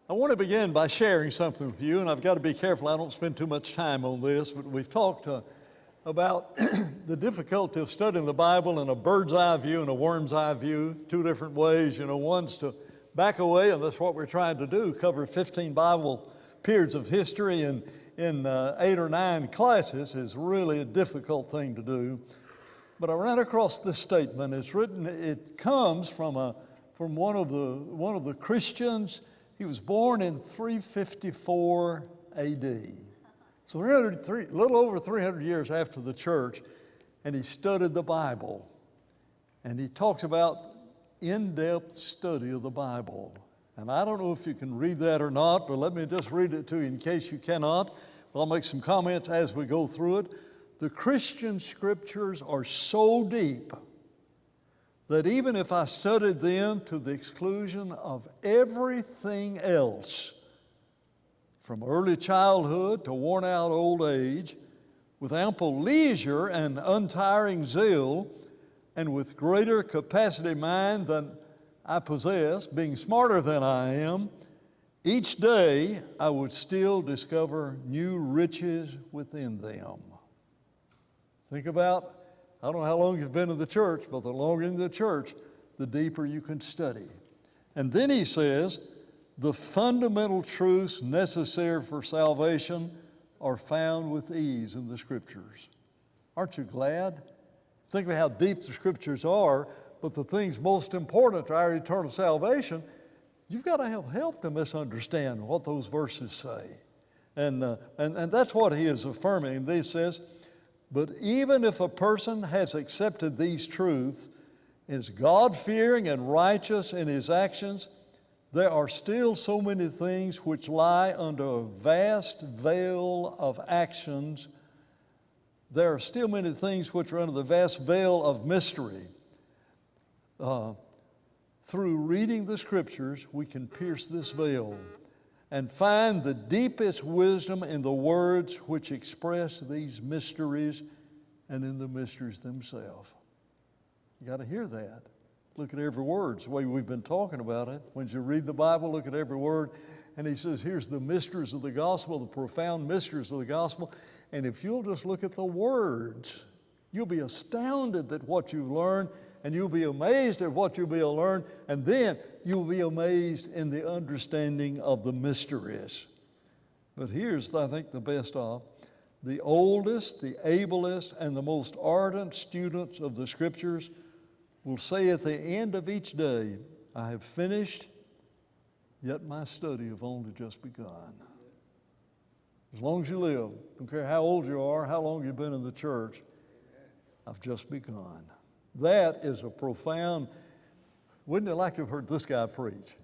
I want to begin by sharing something with you, and I've got to be careful I don't spend too much time on this, but we've talked about the difficulty of studying the Bible in a bird's eye view and a worm's eye view, two different ways. One's to back away, and that's what we're trying to do, cover 15 Bible periods of history in 8 or 9 classes is really a difficult thing to do. But I ran across this statement. It's written, it comes from one of the Christians. He was born in 354 A.D. So a little over 300 years after the church, and he studied the Bible. And he talks about in-depth study of the Bible. And I don't know if you can read that or not, but let me just read it to you in case you cannot. I'll make some comments as we go through it. The Christian scriptures are so deep that even if I studied them to the exclusion of everything else, from early childhood to worn-out old age, with ample leisure and untiring zeal, and with greater capacity of mind than I possess, being smarter than I am, each day I would still discover new riches within them. Think about, I don't know how long you've been in the church, but the longer in the church, the deeper you can study. And then he says, the fundamental truths necessary for salvation are found with ease in the Scriptures. Aren't you glad? Think about how deep the Scriptures are, but the things most important to our eternal salvation, you've got to have help to misunderstand what those verses say. And that's what he is affirming. And he says, but even if a person has accepted these truths, is God-fearing and righteous in his actions, there are still so many things which lie under a vast veil of actions. There are still many things which are under the vast veil of mystery. Through reading the Scriptures, we can pierce this veil and find the deepest wisdom in the words which express these mysteries and in the mysteries themselves. You got to hear that. Look at every word. It's the way we've been talking about it. When you read the Bible, look at every word. And he says, here's the mysteries of the gospel, the profound mysteries of the gospel. And if you'll just look at the words, you'll be astounded at what you've learned, and you'll be amazed at what you'll be able to learn, and then you'll be amazed in the understanding of the mysteries. But here's, I think, the best of. The oldest, the ablest, and the most ardent students of the Scriptures will say at the end of each day, I have finished, yet my study have only just begun. As long as you live, don't care how old you are, how long you've been in the church, I've just begun. That is a profound, wouldn't you like to have heard this guy preach?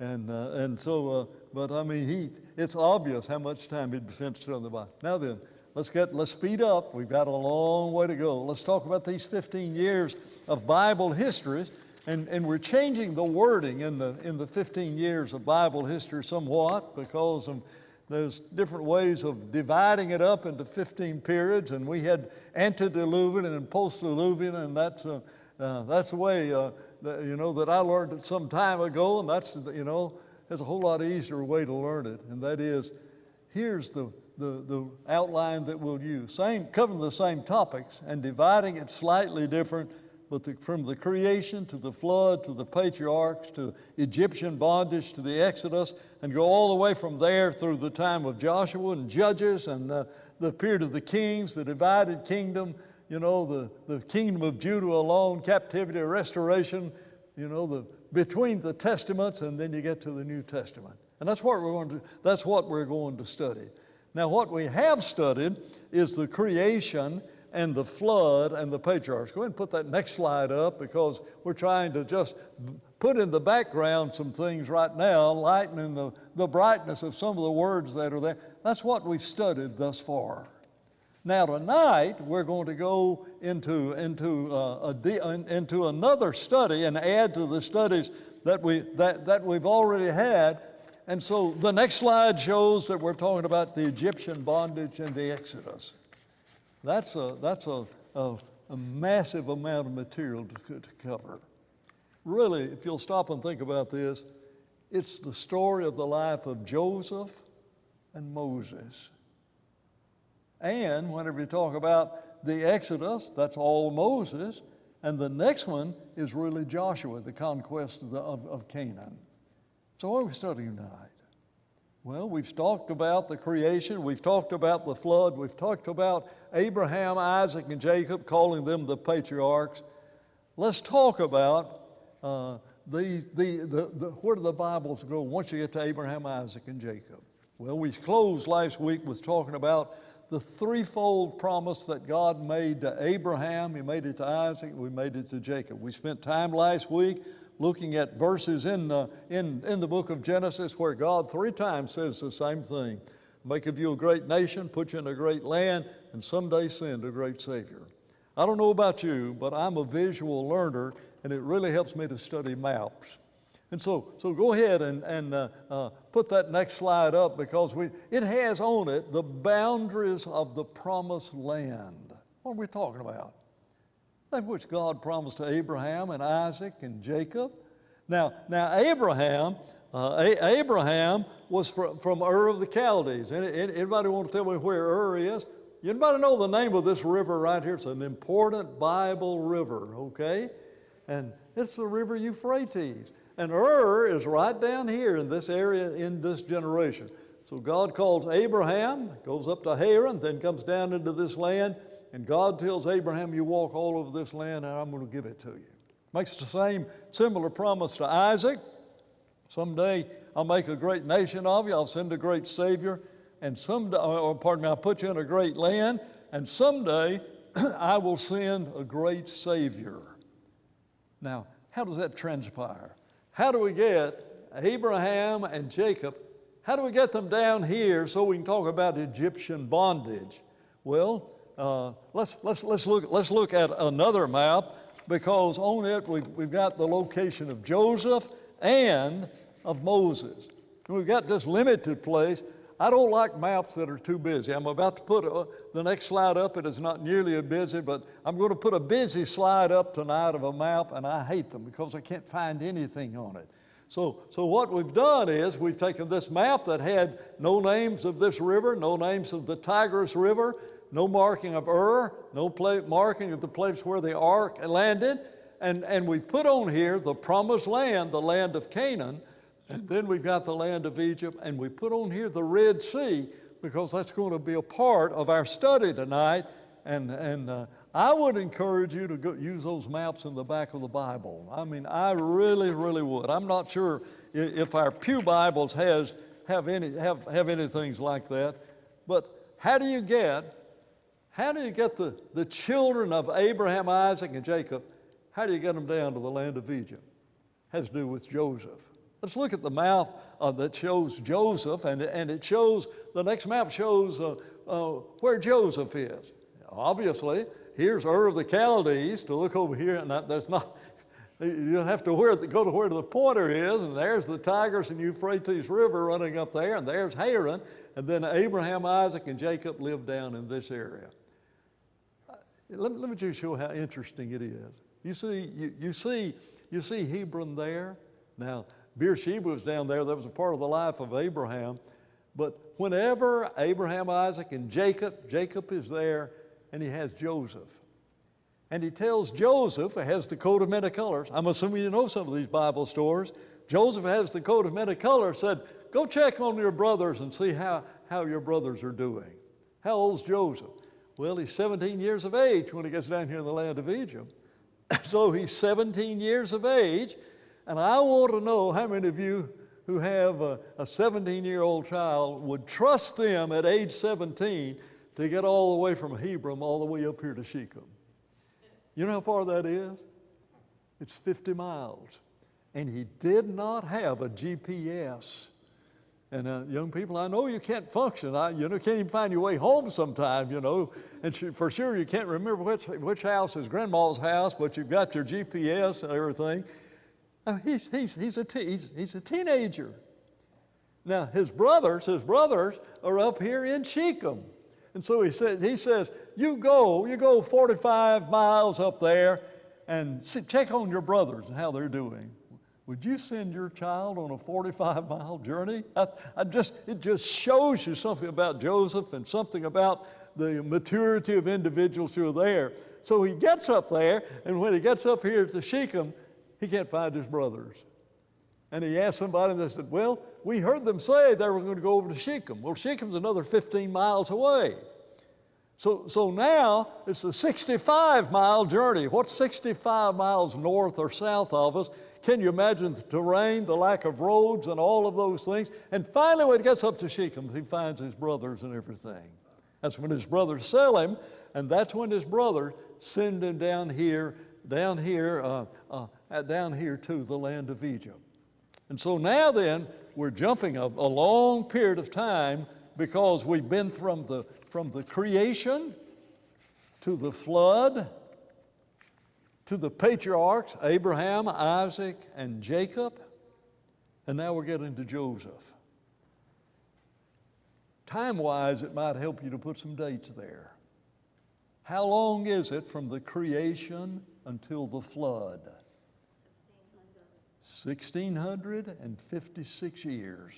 But I mean, it's obvious how much time he'd spent studying the Bible. Now then, let's speed up. We've got a long way to go. Let's talk about these 15 years of Bible history, and we're changing the wording in the 15 years of Bible history somewhat because there's different ways of dividing it up into 15 periods, and we had antediluvian and postdiluvian, and that's the way that I learned it some time ago, and that's there's a whole lot easier way to learn it, and that is, here's the outline that we'll use, covering the same topics and dividing it slightly different, but from the creation to the flood to the patriarchs to Egyptian bondage to the Exodus, and go all the way from there through the time of Joshua and Judges and the period of the kings, the divided kingdom, the kingdom of Judah alone, captivity, restoration, between the testaments, and then you get to the New Testament. And that's what we're going to study. Now, what we have studied is the creation and the flood and the patriarchs. Go ahead and put that next slide up, because we're trying to just put in the background some things right now, lightening the brightness of some of the words that are there. That's what we've studied thus far. Now tonight we're going to go into another study and add to the studies that we've already had. And so the next slide shows that we're talking about the Egyptian bondage and the Exodus. That's a massive amount of material to cover. Really, if you'll stop and think about this, It's the story of the life of Joseph and Moses. And whenever you talk about the Exodus, that's all Moses. And the next one is really Joshua, the conquest of Canaan. So what are we studying tonight? Well, we've talked about the creation. We've talked about the flood. We've talked about Abraham, Isaac, and Jacob, calling them the patriarchs. Let's talk about where do the Bibles go once you get to Abraham, Isaac, and Jacob? Well, we closed last week with talking about the threefold promise that God made to Abraham. He made it to Isaac, we made it to Jacob. We spent time last week looking at verses in the book of Genesis where God 3 times says the same thing. Make of you a great nation, put you in a great land, and someday send a great Savior. I don't know about you, but I'm a visual learner, and it really helps me to study maps. And so go ahead and put that next slide up, because it has on it the boundaries of the promised land. What are we talking about? That which God promised to Abraham and Isaac and Jacob. Now Abraham was from Ur of the Chaldees. Anybody want to tell me where Ur is? Anybody know the name of this river right here? It's an important Bible river, okay? And it's the river Euphrates. And Ur is right down here in this area in this generation. So God calls Abraham, goes up to Haran, then comes down into this land, and God tells Abraham, you walk all over this land and I'm going to give it to you. Makes the similar promise to Isaac. Someday I'll make a great nation of you, I'll send a great Savior, and someday, I'll put you in a great land, and someday I will send a great Savior. Now, how does that transpire? How do we get Abraham and Jacob, how do we get them down here so we can talk about Egyptian bondage? Well, let's look at another map, because on it we've got the location of Joseph and of Moses. And we've got this limited place. I don't like maps that are too busy. I'm about to put the next slide up. It is not nearly as busy, but I'm going to put a busy slide up tonight of a map, and I hate them because I can't find anything on it. So what we've done is we've taken this map that had no names of this river, no names of the Tigris River, no marking of Ur, no marking of the place where the ark landed, and we've put on here the promised land, the land of Canaan. And then we've got the land of Egypt, and we put on here the Red Sea, because that's going to be a part of our study tonight. And I would encourage you to go use those maps in the back of the Bible. I mean, I really, really would. I'm not sure if our pew Bibles have any things like that. But how do you get the children of Abraham, Isaac, and Jacob? How do you get them down to the land of Egypt? It has to do with Joseph. Let's look at the map that shows Joseph, and the next map shows where Joseph is. Obviously, here's Ur of the Chaldees. To look over here, and you have to go to where the pointer is, and there's the Tigris and Euphrates River running up there, and there's Haran, and then Abraham, Isaac, and Jacob lived down in this area. Let me just show how interesting it is. You see Hebron there. Now, Beersheba was down there. That was a part of the life of Abraham. But whenever Abraham, Isaac, and Jacob is there, and he has Joseph. And he tells Joseph, it has the coat of many colors. I'm assuming you know some of these Bible stories. Joseph has the coat of many colors, said, go check on your brothers and see how your brothers are doing. How old's Joseph? Well, he's 17 years of age when he gets down here in the land of Egypt. So he's 17 years of age. And I want to know how many of you who have a 17-year-old child would trust them at age 17 to get all the way from Hebron all the way up here to Shechem. You know how far that is? It's 50 miles. And he did not have a GPS. And young people, I know you can't function. You can't even find your way home sometime, And for sure you can't remember which house is grandma's house, but you've got your GPS and everything. He's a teenager. Now his brothers are up here in Shechem, and so he says, you go 45 miles up there, and check on your brothers and how they're doing. Would you send your child on a 45-mile journey? It just shows you something about Joseph and something about the maturity of individuals who are there. So he gets up there, and when he gets up here to Shechem, he can't find his brothers. And he asked somebody, and they said, well, we heard them say they were going to go over to Shechem. Well, Shechem's another 15 miles away. So now it's a 65-mile journey. What's 65 miles north or south of us? Can you imagine the terrain, the lack of roads, and all of those things? And finally, when he gets up to Shechem, he finds his brothers and everything. That's when his brothers sell him, and that's when his brother send him down here to the land of Egypt. And so now then, we're jumping a long period of time because we've been from the creation to the flood to the patriarchs, Abraham, Isaac, and Jacob, and now we're getting to Joseph. Time-wise, it might help you to put some dates there. How long is it from the creation until the flood? 1,656 years.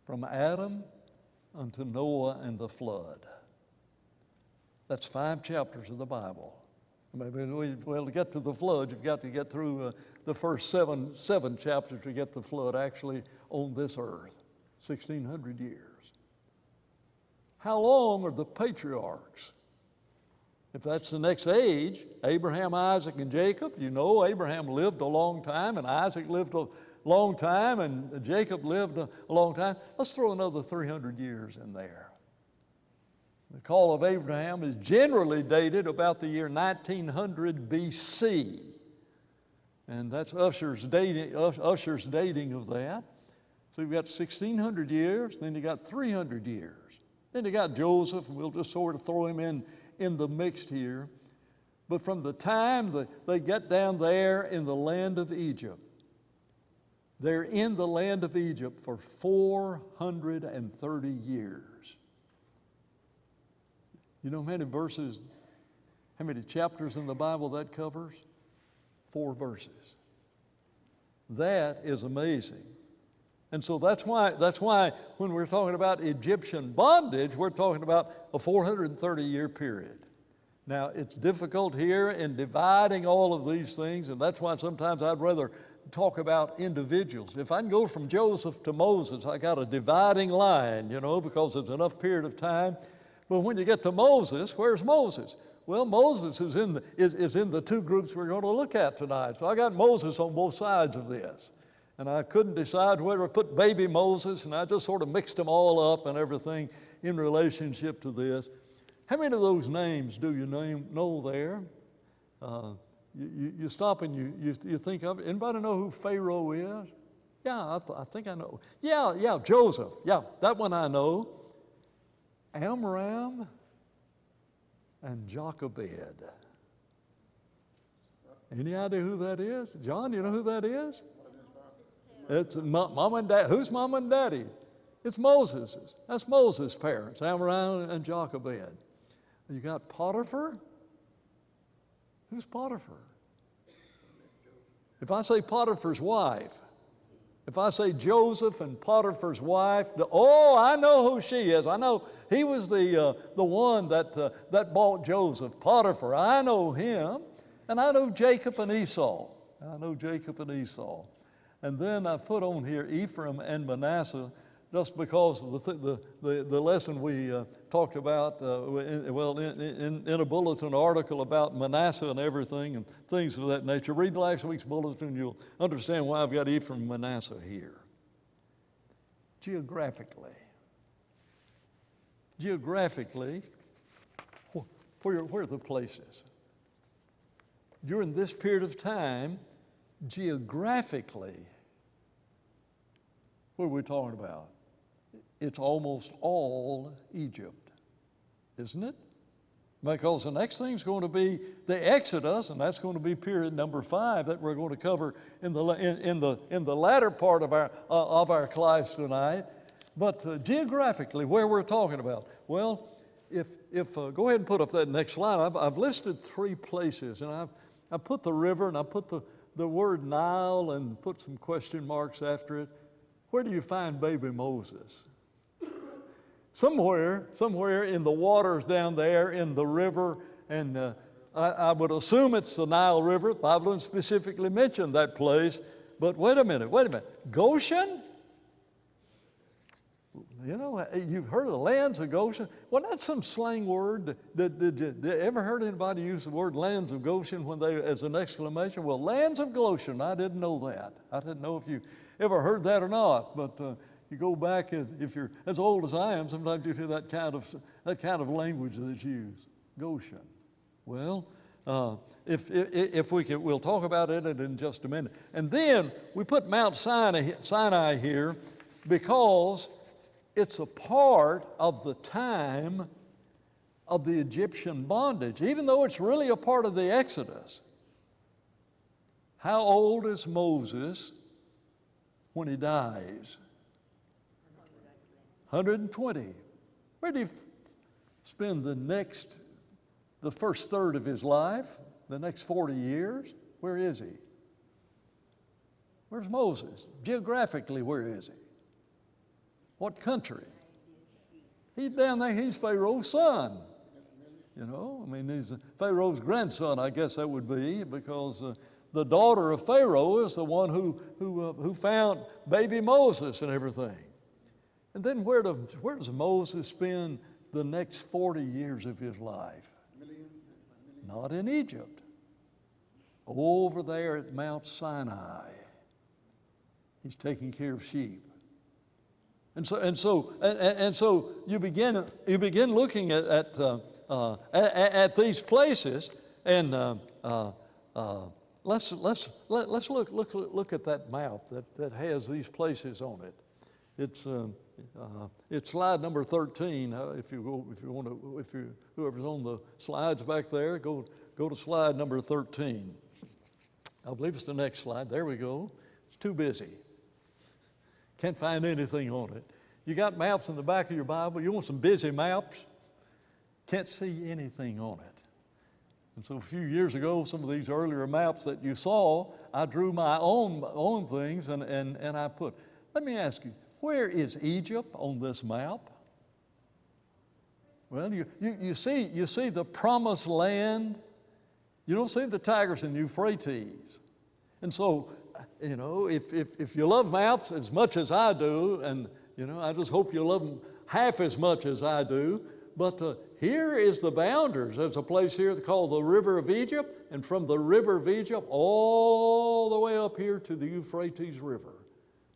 From Adam unto Noah and the flood. That's 5 chapters of the Bible. Well, to get to the flood, you've got to get through the first seven chapters to get the flood actually on this earth. 1,600 years. How long are the patriarchs? If that's the next age, Abraham, Isaac, and Jacob, you know Abraham lived a long time, and Isaac lived a long time, and Jacob lived a long time. Let's throw another 300 years in there. The call of Abraham is generally dated about the year 1900 BC. And that's Usher's dating of that. So you've got 1,600 years, then you got 300 years. Then you got Joseph, and we'll just sort of throw him in the mix here. But from the time that they get down there in the land of Egypt, they're in the land of Egypt for 430 years. You know how many verses, how many chapters in the Bible that covers? 4 verses. That is amazing. And so that's why when we're talking about Egyptian bondage, we're talking about a 430-year period. Now, it's difficult here in dividing all of these things, and that's why sometimes I'd rather talk about individuals. If I can go from Joseph to Moses, I got a dividing line, because there's enough period of time. But when you get to Moses, where's Moses? Well, Moses is in the 2 groups we're going to look at tonight. So I got Moses on both sides of this. And I couldn't decide whether to put baby Moses, and I just sort of mixed them all up and everything in relationship to this. How many of those names do you know there? You stop and you think of it. Anybody know who Pharaoh is? Yeah, I think I know. Yeah, Joseph. Yeah, that one I know. Amram and Jochebed. Any idea who that is? John, you know who that is? It's mom and dad. Who's mom and daddy? It's Moses's. That's Moses' parents, Amram and Jochebed. You got Potiphar. Who's Potiphar? If I say Potiphar's wife, if I say Joseph and Potiphar's wife, I know who she is. I know he was the one that bought Joseph, Potiphar. I know him, and I know Jacob and Esau. And then I put on here Ephraim and Manasseh, just because of the lesson we talked about, in a bulletin article about Manasseh and everything and things of that nature. Read last week's bulletin and you'll understand why I've got Ephraim and Manasseh here. Geographically, where are the places? During this period of time, geographically, what are we talking about? It's almost all Egypt, isn't it? Because the next thing's going to be the Exodus, and that's going to be period number 5 that we're going to cover in the latter part of our class tonight. But geographically, where we're talking about? Well, if go ahead and put up that next slide. I've listed 3 places, and I put the river and I put the the word Nile and put some question marks after it, where do you find baby Moses? Somewhere in the waters down there in the river, and I would assume it's the Nile River. The Bible doesn't specifically mention that place, but wait a minute. Goshen? You know, you've heard of the lands of Goshen? Well, that's some slang word. Did you ever heard anybody use the word lands of Goshen when they, as an exclamation? Well, lands of Goshen, I didn't know that. I didn't know if you ever heard that or not, but you go back, if you're as old as I am, sometimes you hear that kind of language that's used. Goshen. Well, if we can, we'll talk about it in just a minute. And then we put Mount Sinai here because it's a part of the time of the Egyptian bondage, even though it's really a part of the Exodus. How old is Moses when he dies? 120. Where do you spend the first third of his life, the next 40 years? Where is he? Where's Moses? Geographically, where is he? What country? He's down there. He's Pharaoh's son. You know, I mean, he's Pharaoh's grandson, I guess that would be, because the daughter of Pharaoh is the one who found baby Moses and everything. And then where does Moses spend the next 40 years of his life? Not in Egypt. Over there at Mount Sinai. He's taking care of sheep. And so you begin looking at these places, and let's look at that map that has these places on it. It's slide number 13. Whoever's on the slides back there, go to slide number 13. I believe it's the next slide. There we go. It's too busy. Can't find anything on it. You got maps in the back of your Bible. You want some busy maps? Can't see anything on it. And so a few years ago, some of these earlier maps that you saw, I drew my own things and I put. Let me ask you, where is Egypt on this map? Well, you see the promised land. You don't see the Tigris and Euphrates. And so, you know, if you love maps as much as I do, and, you know, I just hope you love them half as much as I do, but here is the boundaries. There's a place here called the River of Egypt, and from the River of Egypt all the way up here to the Euphrates River.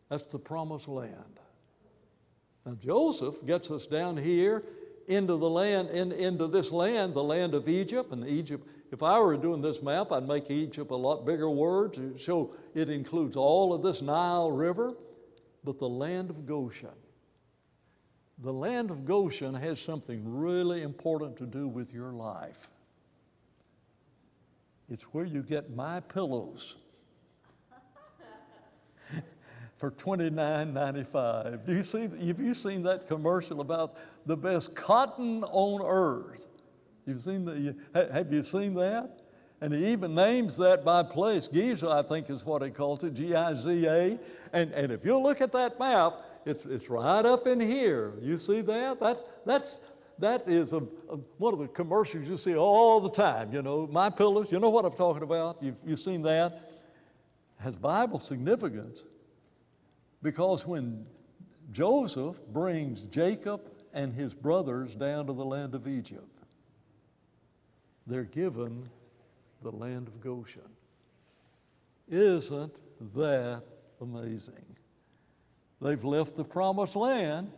That's the promised land. Now Joseph gets us down here into the land, into this land, the land of Egypt. And Egypt, if I were doing this map, I'd make Egypt a lot bigger word to show it includes all of this Nile River, but the land of Goshen. The land of Goshen has something really important to do with your life. It's where you get my pillows for $29.95. Have you seen that commercial about the best cotton on earth? Have you seen that? And he even names that by place. Giza, I think, is what he calls it, Giza. And if you look at that map, it's right up in here. You see that? That is one of the commercials you see all the time. You know, my pillows. You know what I'm talking about? You've seen that. It has Bible significance. Because when Joseph brings Jacob and his brothers down to the land of Egypt, they're given the land of Goshen. Isn't that amazing? They've left the promised land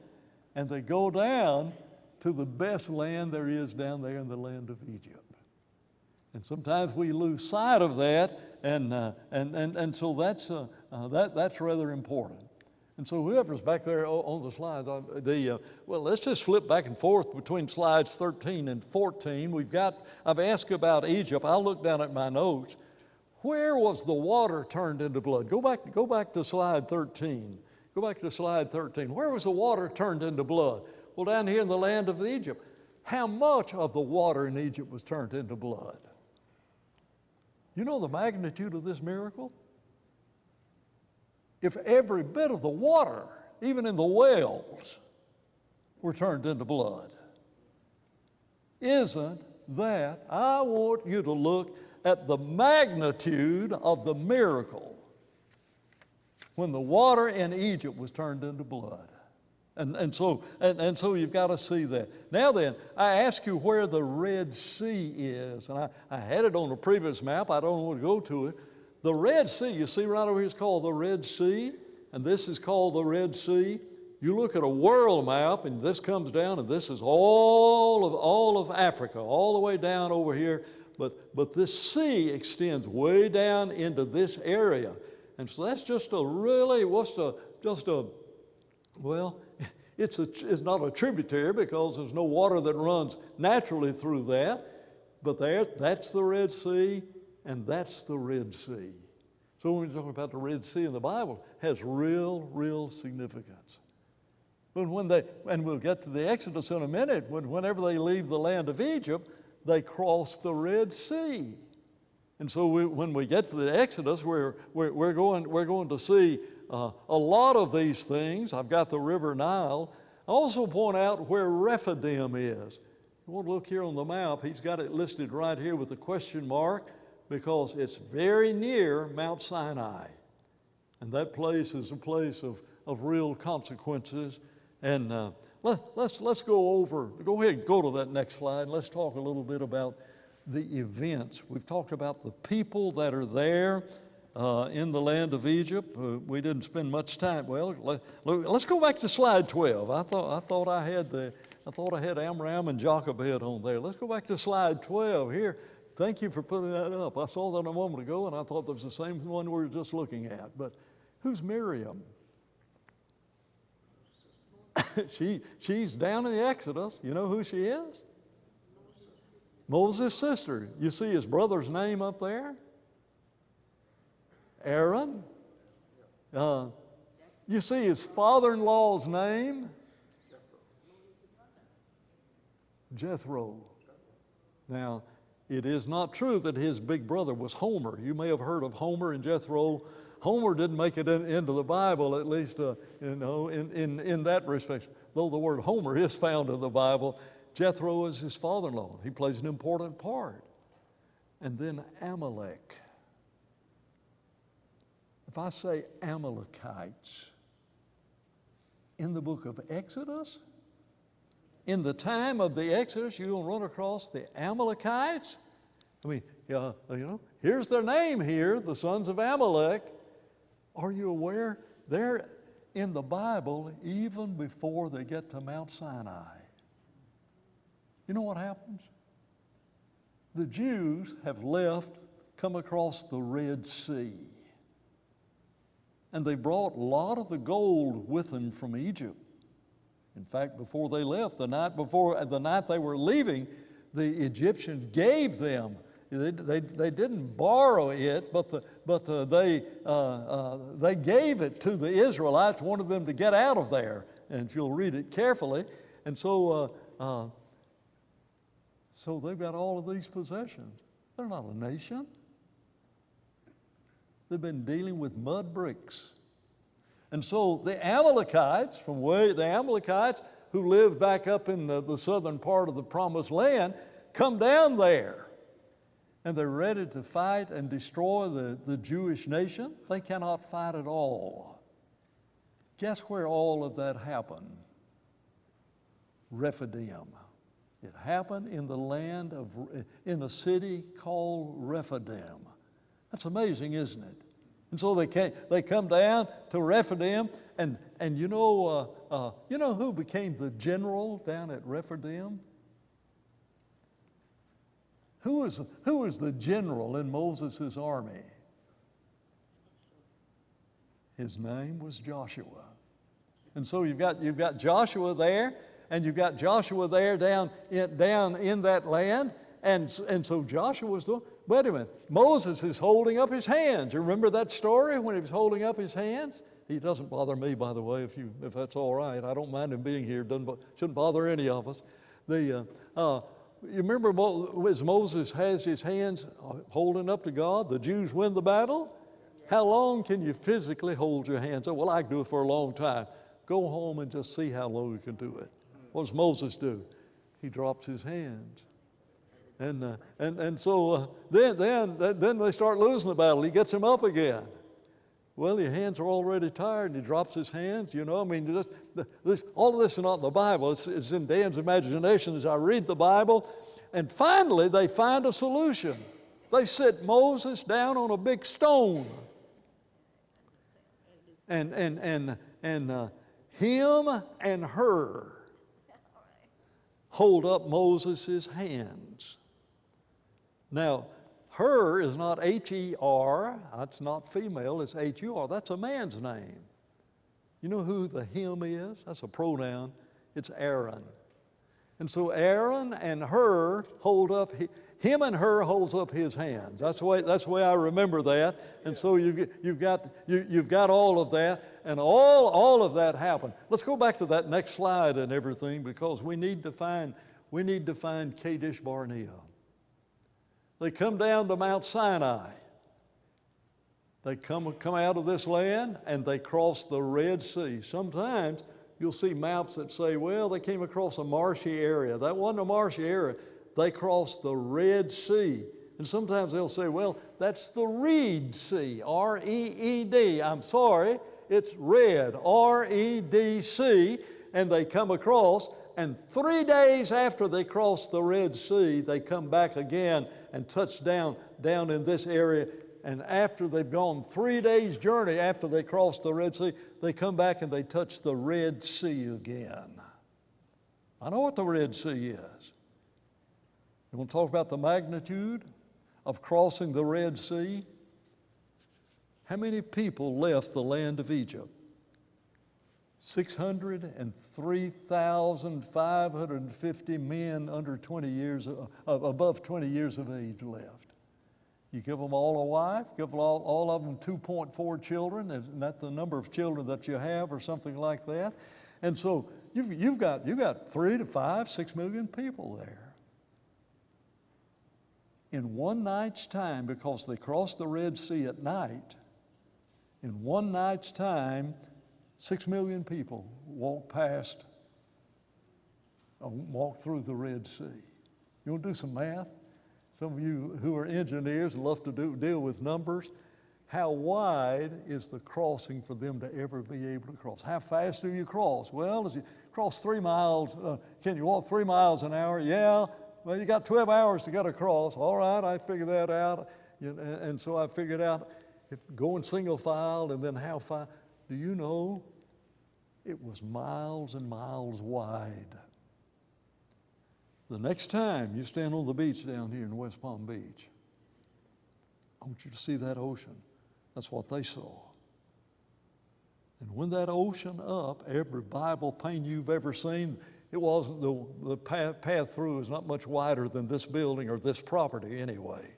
and they go down to the best land there is down there in the land of Egypt. And sometimes we lose sight of that, and so that's rather important. And so whoever's back there on the slide, well, let's just flip back and forth between slides 13 and 14. I've asked about Egypt. I'll look down at my notes. Where was the water turned into blood? Go back to slide 13. Go back to slide 13. Where was the water turned into blood? Well, down here in the land of Egypt. How much of the water in Egypt was turned into blood? You know the magnitude of this miracle? If every bit of the water, even in the wells, were turned into blood. Isn't that, I want you to look at the magnitude of the miracle when the water in Egypt was turned into blood. And so you've got to see that. Now then, I ask you where the Red Sea is. And I had it on the previous map. I don't want to go to it. The Red Sea, you see right over here, is called the Red Sea. And this is called the Red Sea. You look at a world map, and this comes down, and this is all of Africa, all the way down over here. But this sea extends way down into this area. And so that's just a really, it's not a tributary because there's no water that runs naturally through that. But that's the Red Sea, and that's the Red Sea. So when we talk about the Red Sea in the Bible, it has real significance. And we'll get to the Exodus in a minute, whenever they leave the land of Egypt, they cross the Red Sea. And so when we get to the Exodus, we're going to see a lot of these things. I've got the River Nile. I also point out where Rephidim is. You want to look here on the map, he's got it listed right here with a question mark because it's very near Mount Sinai. And that place is a place of real consequences. And let's go ahead and go to that next slide. Let's talk a little bit about the events. We've talked about the people that are there in the land of Egypt. We didn't spend much time. Well, let's go back to slide 12. I thought I had Amram and Jochebed on there. Let's go back to slide 12 here. Thank you for putting that up. I saw that a moment ago, and I thought that was the same one we were just looking at. But who's Miriam? She's down in the Exodus. You know who she is? Moses' sister. You see his brother's name up there? Aaron. You see his father-in-law's name? Jethro. Now, it is not true that his big brother was Homer. You may have heard of Homer and Jethro. Homer didn't make it into the Bible, at least in that respect. Though the word Homer is found in the Bible, Jethro is his father-in-law. He plays an important part. And then Amalek. If I say Amalekites, in the book of Exodus, in the time of the Exodus, you're going to run across the Amalekites. I mean, here's their name here, the sons of Amalek. Are you aware? They're in the Bible even before they get to Mount Sinai. You know what happens? The Jews have come across the Red Sea. And they brought a lot of the gold with them from Egypt. In fact, before they left, the night they were leaving, the Egyptians gave them. They didn't borrow it, but they gave it to the Israelites, wanted them to get out of there. And if you'll read it carefully, and so they've got all of these possessions. They're not a nation. They've been dealing with mud bricks. And so the Amalekites, who lived back up in the southern part of the Promised Land, come down there. And they're ready to fight and destroy the Jewish nation. They cannot fight at all. Guess where all of that happened? Rephidim. It happened in in a city called Rephidim. That's amazing, isn't it? And so they come down to Rephidim, and you know who became the general down at Rephidim? Who was the general in Moses' army? His name was Joshua. And so you've got Joshua there, and you've got Joshua there down in that land, and so Joshua's the. Wait a minute, Moses is holding up his hands. You remember that story when he was holding up his hands? He doesn't bother me, by the way, if that's all right. I don't mind him being here. Shouldn't bother any of us. You remember as Moses has his hands holding up to God, the Jews win the battle? How long can you physically hold your hands up? Well, I can do it for a long time. Go home and just see how long you can do it. What does Moses do? He drops his hands. And so then they start losing the battle. He gets them up again. Well, your hands are already tired, and he drops his hands. You know, I mean, all of this is not in the Bible. It's in Dan's imagination as I read the Bible. And finally, they find a solution. They sit Moses down on a big stone. And him and her hold up Moses' hands. Now, her is not H-E-R. That's not female. It's H-U-R. That's a man's name. You know who the him is? That's a pronoun. It's Aaron. And so Aaron and her hold up, him and her holds up his hands. That's the way I remember that. And so you've got all of that, and all of that happened. Let's go back to that next slide and everything, because we need to find Kadesh Barnea. They come down to Mount Sinai. They come out of this land and they cross the Red Sea. Sometimes you'll see maps that say, well, they came across a marshy area. That wasn't a marshy area. They crossed the Red Sea. And sometimes they'll say, well, that's the Reed Sea, R-E-E-D. I'm sorry, it's red, R-E-D-C. And they come across, and 3 days after they cross the Red Sea, they come back again and touch down in this area. And after they've gone 3 days' journey after they cross the Red Sea, they come back and they touch the Red Sea again. I know what the Red Sea is. You want to talk about the magnitude of crossing the Red Sea? How many people left the land of Egypt? 603,550 men under 20 years, above 20 years of age left. You give them all a wife, give all of them 2.4 children. Isn't that the number of children that you have, or something like that? And so you've got 3 to 5, 6 million people there. In one night's time, because they crossed the Red Sea at night, in one night's time, 6 million people walk through the Red Sea. You want to do some math? Some of you who are engineers love to deal with numbers. How wide is the crossing for them to ever be able to cross? How fast do you cross? Well, as you cross 3 miles, can you walk 3 miles an hour? Yeah. Well, you got 12 hours to get across. All right, I figured that out. And so I figured out going single file, and then how far. Do you know it was miles and miles wide? The next time you stand on the beach down here in West Palm Beach, I want you to see that ocean. That's what they saw. And when that ocean up, every Bible painting you've ever seen, it wasn't the path through is not much wider than this building or this property anyway.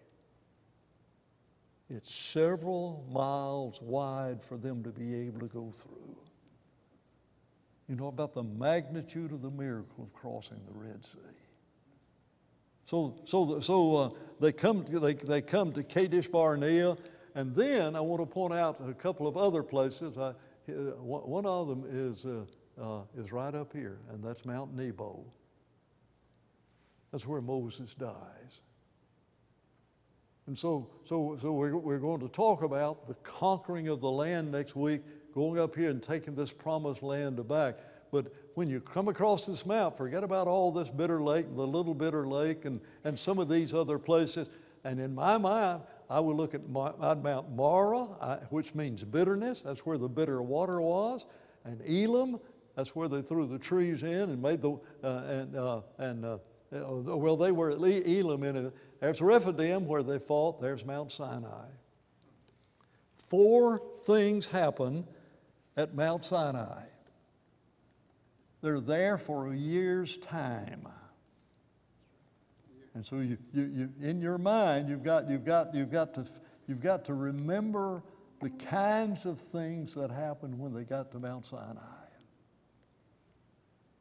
It's several miles wide for them to be able to go through. You know about the magnitude of the miracle of crossing the Red Sea. So they come to Kadesh Barnea, and then I want to point out a couple of other places. One of them is right up here, and that's Mount Nebo. That's where Moses dies. And so we're going to talk about the conquering of the land next week, going up here and taking this promised land back. But when you come across this map, forget about all this Bitter Lake, the Little Bitter Lake, and some of these other places. And in my mind, I would look at Mount Mara, which means bitterness. That's where the bitter water was. And Elim, that's where they threw the trees in and made well, they were at Elim in it. There's Rephidim where they fought. There's Mount Sinai. 4 things happen at Mount Sinai. They're there for a year's time. And so you in your mind, you've got to remember the kinds of things that happened when they got to Mount Sinai.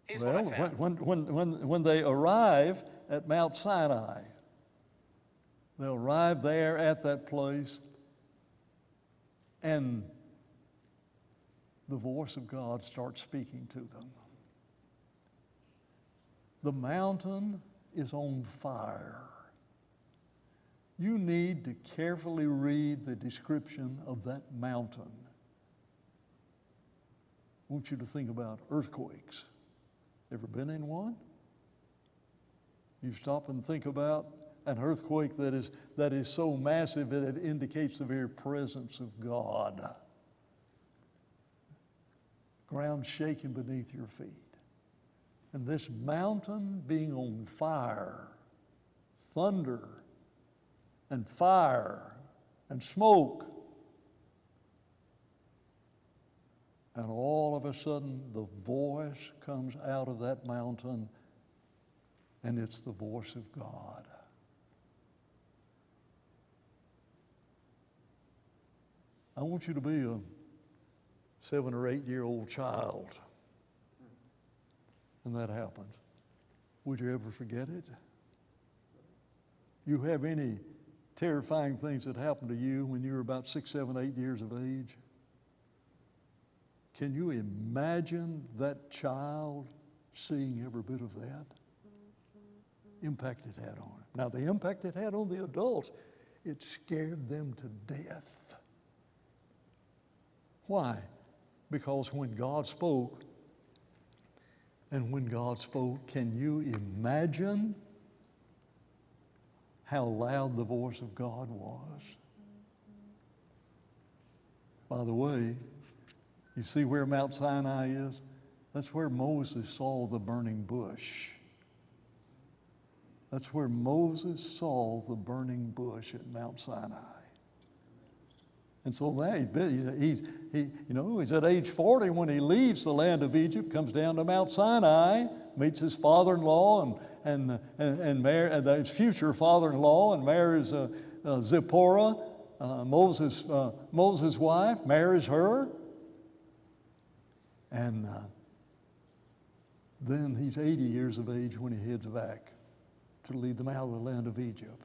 Here's what I found. When they arrive at Mount Sinai, they'll arrive there at that place, and the voice of God starts speaking to them. The mountain is on fire. You need to carefully read the description of that mountain. I want you to think about earthquakes. Ever been in one? You stop and think about an earthquake that is so massive that it indicates the very presence of God. Ground shaking beneath your feet. And this mountain being on fire, thunder and fire and smoke. And all of a sudden, the voice comes out of that mountain, and it's the voice of God. I want you to be a 7 or 8 year old child, and that happens. Would you ever forget it? You have any terrifying things that happened to you when you were about 6, 7, 8 years of age? Can you imagine that child seeing every bit of that? Impact it had on him. Now, the impact it had on the adults, it scared them to death. Why? Because when God spoke, can you imagine how loud the voice of God was? By the way, you see where Mount Sinai is? That's where Moses saw the burning bush. That's where Moses saw the burning bush at Mount Sinai. And so now he's at age 40 when he leaves the land of Egypt, comes down to Mount Sinai, meets his father-in-law and his future father-in-law, and marries Zipporah, Moses' wife, marries her. And then he's 80 years of age when he heads back to lead them out of the land of Egypt.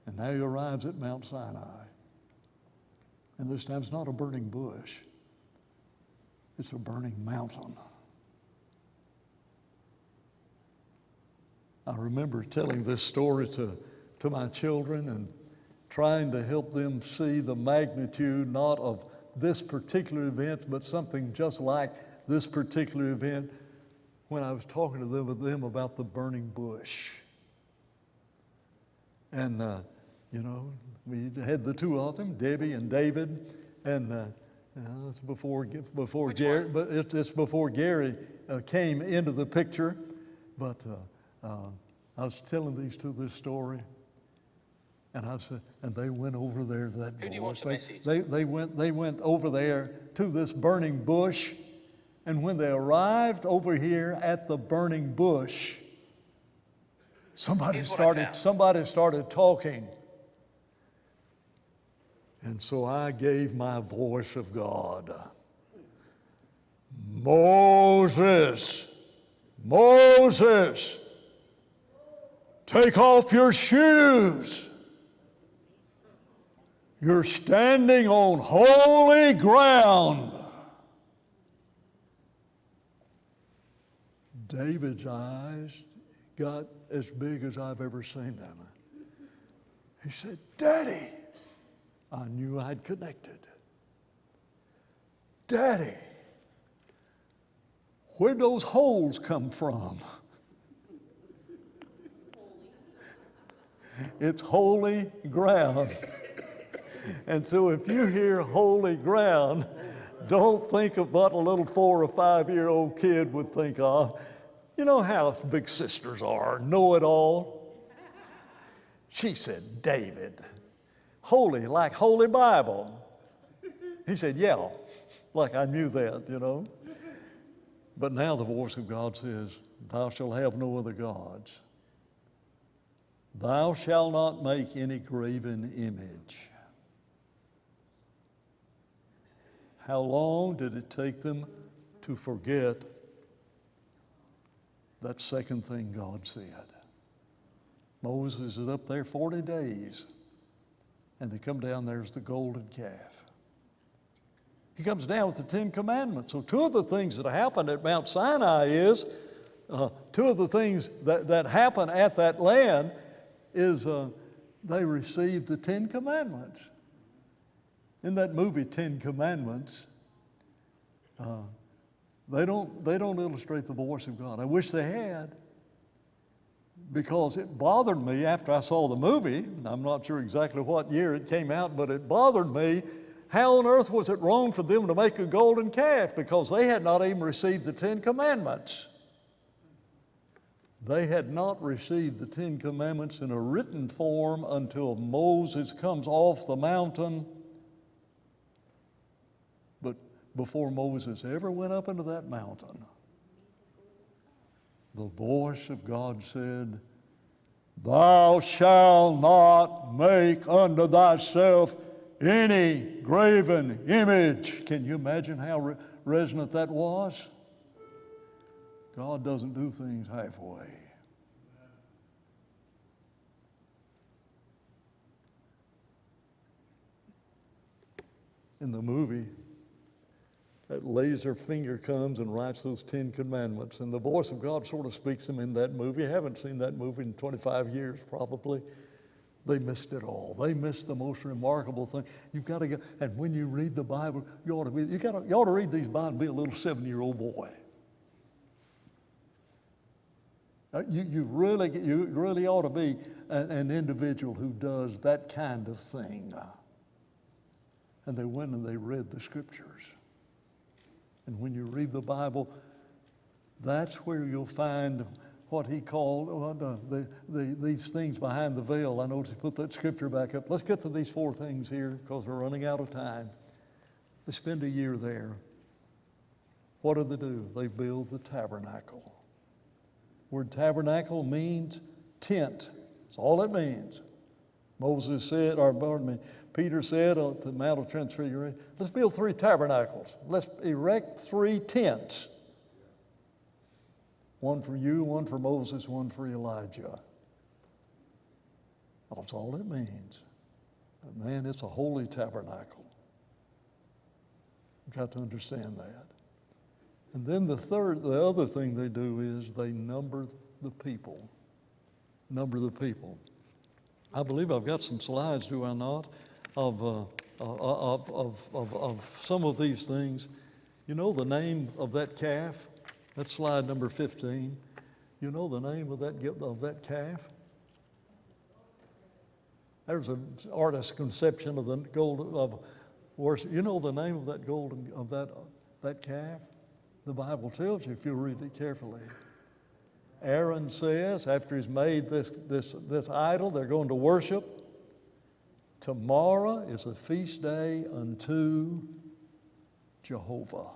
And now he arrives at Mount Sinai. And this time it's not a burning bush. It's a burning mountain. I remember telling this story to my children and trying to help them see the magnitude not of this particular event, but something just like this particular event when I was talking to them about the burning bush. And, we had the two of them, Debbie and David, and it's before Gary, but it's before Gary came into the picture. But I was telling these two this story, and I said, and they went over there to that Who do you want the message? They went over there to this burning bush, and when they arrived over here at the burning bush, somebody started talking. And so I gave my voice of God. Moses, Moses, take off your shoes. You're standing on holy ground. David's eyes got as big as I've ever seen them. He said, Daddy. I knew I'd connected. Daddy, where'd those holes come from? It's holy ground. And so if you hear holy ground, don't think of what a little 4 or 5 year old kid would think of. You know how big sisters are, know it all. She said, David, holy, like Holy Bible. He said, yeah, like I knew that, But now the voice of God says, thou shalt have no other gods. Thou shalt not make any graven image. How long did it take them to forget that second thing God said. Moses is up there 40 days, and they come down, there's the golden calf. He comes down with the 10 Commandments. So two of the things that happened at Mount Sinai is, two of the things that happen at that land is they received the 10 Commandments. In that movie, 10 Commandments, they don't illustrate the voice of God. I wish they had, because it bothered me after I saw the movie. I'm not sure exactly what year it came out, but it bothered me. How on earth was it wrong for them to make a golden calf? Because they had not even received the 10 Commandments. They had not received the 10 Commandments in a written form until Moses comes off the mountain. But before Moses ever went up into that mountain, the voice of God said, "Thou shalt not make unto thyself any graven image." Can you imagine how resonant that was? God doesn't do things halfway. In the movie, that laser finger comes and writes those 10 Commandments, and the voice of God sort of speaks them in that movie. I haven't seen that movie in 25 years probably. They missed it all. They missed the most remarkable thing. You've got to go, and when you read the Bible, you ought to read these Bibles and be a little 7-year-old boy. You really ought to be an individual who does that kind of thing. And they went and they read the Scriptures. And when you read the Bible, that's where you'll find what he called these things behind the veil. I noticed he put that scripture back up. Let's get to these 4 things here because we're running out of time. They spend a year there. What do? They build the tabernacle. The word tabernacle means tent. That's all it means. Peter said at the Mount of Transfiguration, let's build 3 tabernacles. Let's erect 3 tents. One for you, one for Moses, one for Elijah. That's all it means. But man, it's a holy tabernacle. You've got to understand that. And then the other thing they do is they number the people. Number the people. I believe I've got some slides, do I not, of some of these things. You know the name of that calf? That's slide number 15. You know the name of that calf? There's an artist's conception of the golden of worship. You know the name of that calf? The Bible tells you if you read it carefully. Aaron says, after he's made this idol they're going to worship, tomorrow is a feast day unto Jehovah.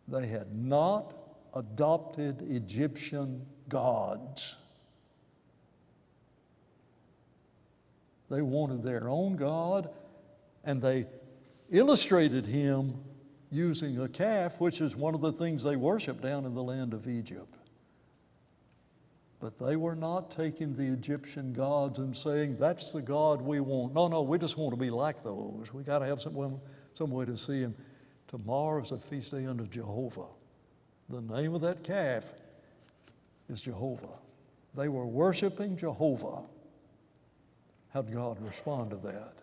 They had not adopted Egyptian gods. They wanted their own God, and they illustrated him using a calf, which is one of the things they worship down in the land of Egypt. But they were not taking the Egyptian gods and saying, that's the God we want. No, we just want to be like those. We got to have some way to see him. Tomorrow is a feast day unto Jehovah. The name of that calf is Jehovah. They were worshiping Jehovah. How'd God respond to that?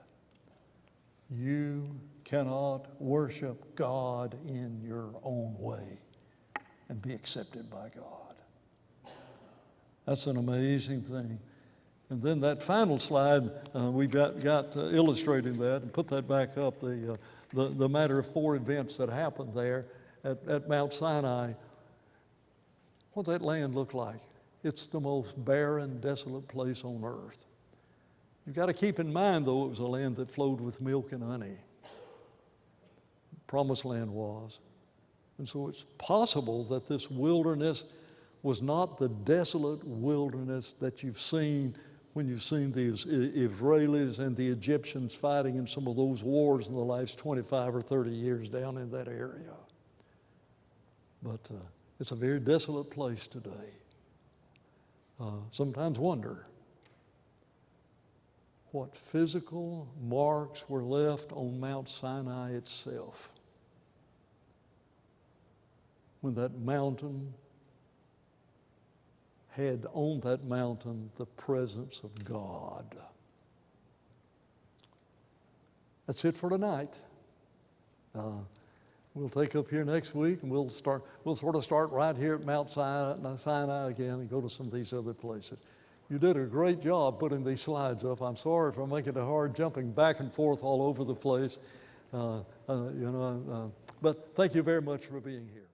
You cannot worship God in your own way and be accepted by God. That's an amazing thing. And then that final slide, we got illustrating that, and put that back up, the matter of 4 events that happened there at Mount Sinai. What does that land look like? It's the most barren, desolate place on earth. You've got to keep in mind, though, it was a land that flowed with milk and honey. Promised land was. And so it's possible that this wilderness was not the desolate wilderness that you've seen when you've seen the Israelis and the Egyptians fighting in some of those wars in the last 25 or 30 years down in that area. But it's a very desolate place today. Sometimes wonder what physical marks were left on Mount Sinai itself when that mountain had on that mountain the presence of God. That's it for tonight. We'll take up here next week, and we'll sort of start right here at Mount Sinai again and go to some of these other places. You did a great job putting these slides up. I'm sorry for making it hard jumping back and forth all over the place. But thank you very much for being here.